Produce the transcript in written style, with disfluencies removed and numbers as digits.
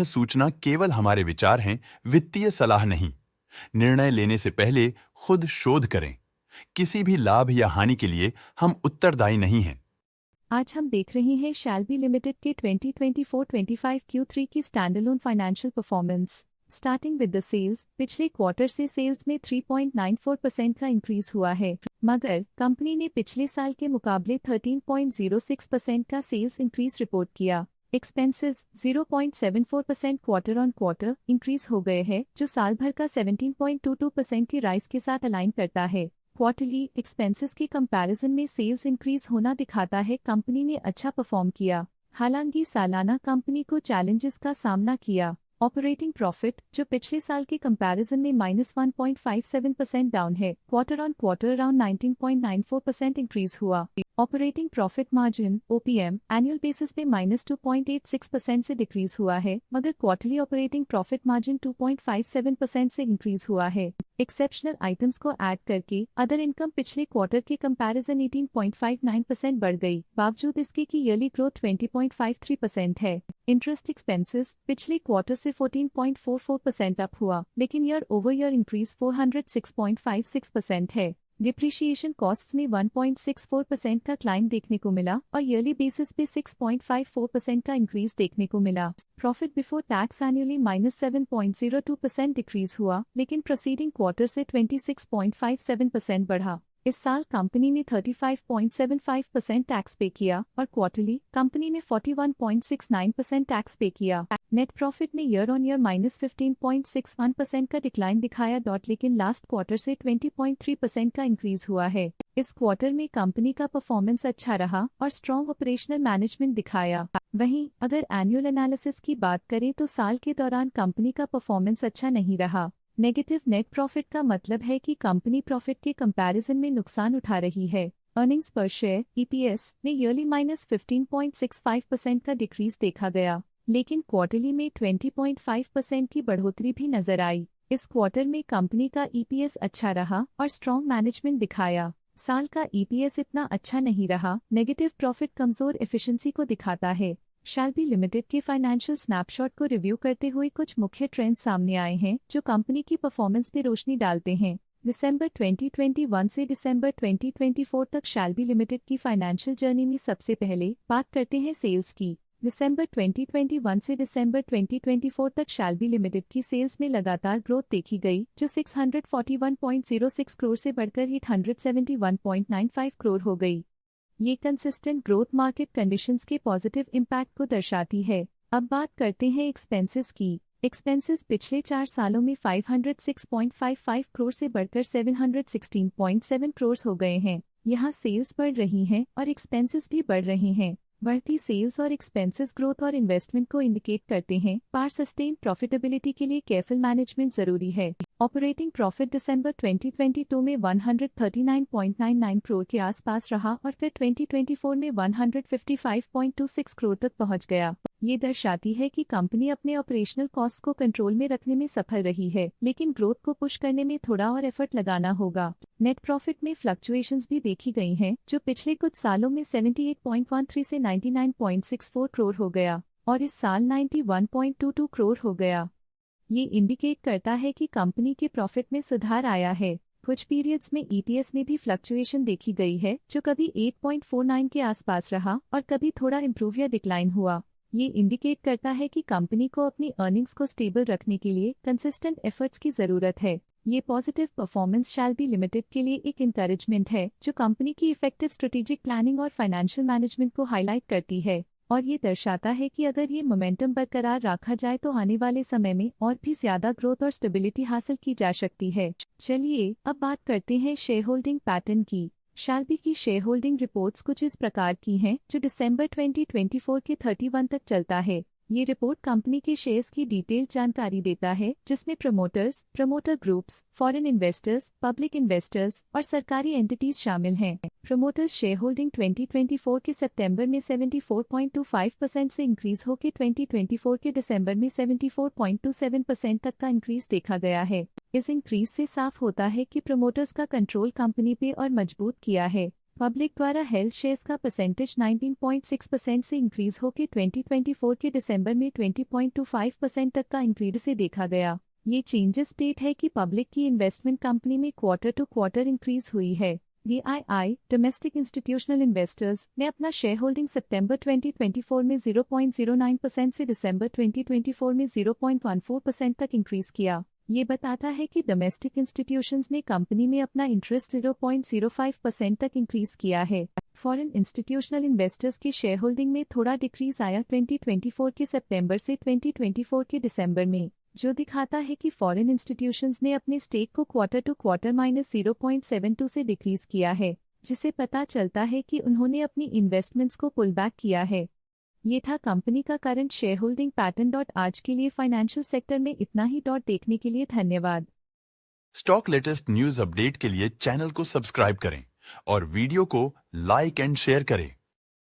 सूचना केवल हमारे विचार हैं, वित्तीय सलाह नहीं। निर्णय लेने से पहले खुद शोध करें। किसी भी लाभ या हानि के लिए हम उत्तरदायी नहीं हैं। आज हम देख रहे हैं शैल्बी लिमिटेड के 2024-25 Q3 की standalone financial performance. Starting with the sales, पिछले क्वार्टर से सेल्स में 3.94% का इंक्रीज हुआ है, मगर कंपनी ने पिछले साल के मुकाबले 13.06% का सेल्स इंक्रीज रिपोर्ट किया। Expenses 0.74% quarter on quarter increase हो गए हैं, जो साल भर का 17.22% की राइज के साथ अलाइन करता है। क्वार्टरली एक्सपेंसेस के कंपैरिजन में सेल्स इंक्रीज होना दिखाता है कंपनी ने अच्छा परफॉर्म किया। हालांकि सालाना कंपनी को चैलेंजेस का सामना किया। ऑपरेटिंग प्रॉफिट, जो पिछले साल के कंपैरिजन में -1.57% डाउन है, quarter on quarter around 19.94% increase हुआ। Operating profit margin (OPM) annual basis पे -2.86% से डिक्रीज हुआ है, मगर क्वार्टरली ऑपरेटिंग प्रॉफिट मार्जिन 2.57% से इंक्रीज हुआ है। एक्सेप्शनल आइटम्स को ऐड करके अदर इनकम पिछले क्वार्टर के कंपैरिजन 18.59% बढ़ गई, बावजूद इसके कि ईयरली ग्रोथ 20.53% है। इंटरेस्ट एक्सपेंसेस पिछले क्वार्टर से 14.44% अप हुआ, लेकिन ईयर ओवर ईयर इंक्रीज 406.56% है। डिप्रिशिएशन कॉस्ट्स में 1.64% का क्लाइम देखने को मिला और ईयरली बेसिस पे 6.54% का इंक्रीज देखने को मिला। Profit before tax annually -7.02% decrease हुआ, लेकिन प्रोसीडिंग क्वार्टर से 26.57% बढ़ा। इस साल कंपनी ने 35.75% टैक्स पे किया और क्वार्टरली कंपनी ने 41.69% टैक्स पे किया। नेट प्रॉफिट ने ईयर ऑन ईयर -15.61% का डिक्लाइन दिखाया, लेकिन लास्ट क्वार्टर से 20.3% का इंक्रीज हुआ है। इस क्वार्टर में कंपनी का परफॉर्मेंस अच्छा रहा और स्ट्रॉन्ग ऑपरेशनल मैनेजमेंट दिखाया। वहीं अगर एनुअल एनालिसिस की बात करें तो साल के दौरान कंपनी का परफॉर्मेंस अच्छा नहीं रहा। नेगेटिव नेट प्रॉफिट का मतलब है कि कंपनी प्रॉफिट के कंपैरिजन में नुकसान उठा रही है। अर्निंग्स पर शेयर (EPS) ने ईयरली -15.65% का डिक्रीज देखा गया, लेकिन क्वार्टरली में 20.5% की बढ़ोतरी भी नजर आई। इस क्वार्टर में कंपनी का EPS अच्छा रहा और स्ट्रॉन्ग मैनेजमेंट दिखाया। साल का EPS इतना अच्छा नहीं रहा। नेगेटिव प्रॉफिट कमजोर एफिशिएंसी को दिखाता है। शैल्बी लिमिटेड के फाइनेंशियल स्नैपशॉट को रिव्यू करते हुए कुछ मुख्य ट्रेंड्स सामने आए हैं जो कंपनी की परफॉर्मेंस पे रोशनी डालते हैं। दिसंबर 2021 से दिसंबर 2024 तक शैल्बी लिमिटेड की फाइनेंशियल जर्नी में सबसे पहले बात करते हैं सेल्स की। दिसंबर 2021 से दिसंबर 2024 तक शैल्बी लिमिटेड की सेल्स में लगातार ग्रोथ देखी गई, जो 641.06 करोड़ से बढ़कर 871.95 करोड़ हो गई। ये कंसिस्टेंट ग्रोथ मार्केट कंडीशंस के पॉजिटिव इम्पैक्ट को दर्शाती है। अब बात करते हैं एक्सपेंसेस की। एक्सपेंसेस पिछले 4 सालों में 506.55 करोड़ से बढ़कर 716.7 करोड़ हो गए हैं। यहाँ सेल्स बढ़ रही हैं और एक्सपेंसेस भी बढ़ रहे हैं। बढ़ती सेल्स और एक्सपेंसेस ग्रोथ और इन्वेस्टमेंट को इंडिकेट करते हैं, पर सस्टेन प्रॉफिटेबिलिटी के लिए केयरफुल मैनेजमेंट जरूरी है। ऑपरेटिंग प्रॉफिट दिसंबर 2022 में 139.99 करोड़ के आसपास रहा और फिर 2024 में 155.26 करोड़ तक पहुंच गया। ये दर्शाती है कि कंपनी अपने ऑपरेशनल कॉस्ट को कंट्रोल में रखने में सफल रही है, लेकिन ग्रोथ को पुश करने में थोड़ा और एफर्ट लगाना होगा। नेट प्रॉफिट में फ्लक्चुएशंस भी देखी गई हैं, जो पिछले कुछ सालों में 78.13 से 99.64 करोड़ हो गया और इस साल 91.22 करोड़ हो गया। ये इंडिकेट करता है कि कंपनी के प्रॉफिट में सुधार आया है। कुछ पीरियड्स में EPS में भी फ्लक्चुएशन देखी गई है, जो कभी 8.49 के आसपास रहा और कभी थोड़ा इम्प्रूव या डिक्लाइन हुआ। ये इंडिकेट करता है कि कंपनी को अपनी अर्निंग्स को स्टेबल रखने के लिए कंसिस्टेंट एफर्ट्स की जरूरत है। ये पॉजिटिव परफॉर्मेंस शैल्बी लिमिटेड के लिए एक इंकरेजमेंट है, जो कंपनी की इफेक्टिव स्ट्रेटेजिक प्लानिंग और फाइनेंशियल मैनेजमेंट को हाईलाइट करती है और ये दर्शाता है कि अगर ये मोमेंटम बरकरार रखा जाए तो आने वाले समय में और भी ज्यादा ग्रोथ और स्टेबिलिटी हासिल की जा सकती है। चलिए अब बात करते हैं शेयर होल्डिंग पैटर्न की। शैल्बी की शेयर होल्डिंग रिपोर्ट्स कुछ इस प्रकार की हैं, जो दिसंबर 2024 के 31 तक चलता है। ये रिपोर्ट कंपनी के शेयर्स की डिटेल्ड जानकारी देता है, जिसमें promoters, promoter groups, foreign investors, public investors और सरकारी एंटिटीज शामिल हैं। प्रमोटर्स शेयर होल्डिंग 2024 के सितंबर में 74.25% से इंक्रीज होकर 2024 के दिसंबर में 74.27% तक का इंक्रीज देखा गया है। इस इंक्रीज से साफ होता है कि प्रमोटर्स का कंट्रोल कंपनी पे और मजबूत किया है। पब्लिक द्वारा हेल्ड शेयर्स का परसेंटेज 19.6% से इंक्रीज होकर 2024 के दिसंबर में 20.25% तक का इंक्रीज से देखा गया। ये चेंजेस स्टेट है कि पब्लिक की इन्वेस्टमेंट कंपनी में क्वार्टर टू क्वार्टर इंक्रीज हुई है। DII डोमेस्टिक इंस्टीट्यूशनल इन्वेस्टर्स ने अपना शेयर होल्डिंग सितंबर 2024 में 0.09% से दिसंबर 2024 में 0.14% तक इंक्रीज किया। ये बताता है कि डोमेस्टिक इंस्टीट्यूशंस ने कंपनी में अपना इंटरेस्ट 0.05% तक इंक्रीज किया है। फॉरेन इंस्टीट्यूशनल इन्वेस्टर्स के शेयर होल्डिंग में थोड़ा डिक्रीज आया 2024 के सितंबर से 2024 के दिसंबर में, जो दिखाता है कि फॉरेन इंस्टीट्यूशंस ने अपने स्टेक को क्वार्टर टू क्वार्टर -0.72 से डिक्रीज किया है, जिसे पता चलता है कि उन्होंने अपनी इन्वेस्टमेंट्स को पुल बैक किया है। ये था कंपनी का करंट शेयर होल्डिंग पैटर्न। आज के लिए फाइनेंशियल सेक्टर में इतना ही। देखने के लिए धन्यवाद। स्टॉक लेटेस्ट न्यूज अपडेट के लिए चैनल को सब्सक्राइब करें और वीडियो को लाइक एंड शेयर करें।